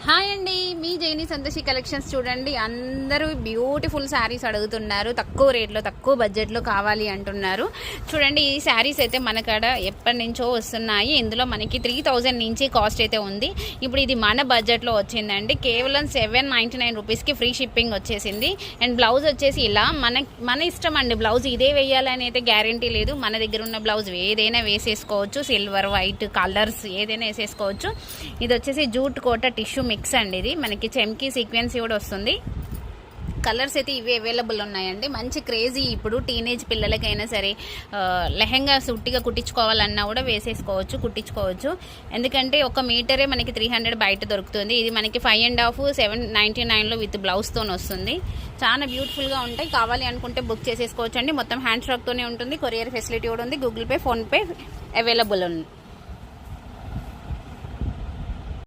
Hi అండి, మీ జైని Santoshi collections చూడండి. అందరూ బ్యూటిఫుల్ శారీస్ అడుగుతున్నారు, తక్కువ రేట్లో తక్కువ బడ్జెట్లో కావాలి అంటున్నారు. చూడండి, ఈ శారీస్ అయితే మన కాడ ఎప్పటి నుంచో వస్తున్నాయి. ఇందులో మనకి 3000 నుంచి కాస్ట్ అయితే ఉంది. ఇప్పుడు ఇది మన బడ్జెట్లో వచ్చిందండి. కేవలం 799 రూపీస్కి ఫ్రీ షిప్పింగ్ వచ్చేసింది. అండ్ బ్లౌజ్ వచ్చేసి ఇలా మన ఇష్టం అండి. బ్లౌజ్ ఇదే వేయాలని అయితే గ్యారంటీ లేదు. మన దగ్గర ఉన్న బ్లౌజ్ ఏదైనా వేసేసుకోవచ్చు. సిల్వర్, వైట్ కలర్స్ ఏదైనా వేసేసుకోవచ్చు. ఇది వచ్చేసి జూట్ కోట టిష్యూ మిక్స్ అండి. ఇది మనకి చెమ్కి సీక్వెన్సీ కూడా వస్తుంది. కలర్స్ అయితే ఇవి అవైలబుల్ ఉన్నాయండి. మంచి క్రేజీ. ఇప్పుడు టీనేజ్ పిల్లలకైనా సరే లెహంగా సుట్టిగా కుట్టించుకోవాలన్నా కూడా వేసేసుకోవచ్చు, కుట్టించుకోవచ్చు. ఎందుకంటే ఒక మీటరే మనకి 300 బయట దొరుకుతుంది. ఇది మనకి 5.5 799లో విత్ బ్లౌజ్తో వస్తుంది. చాలా బ్యూటిఫుల్గా ఉంటాయి. కావాలి అనుకుంటే బుక్ చేసేసుకోవచ్చు అండి. మొత్తం హ్యాండ్ స్టాక్తోనే ఉంటుంది. కొరియర్ ఫెసిలిటీ కూడా ఉంది. గూగుల్ పే, ఫోన్పే అవైలబుల్ ఉంది.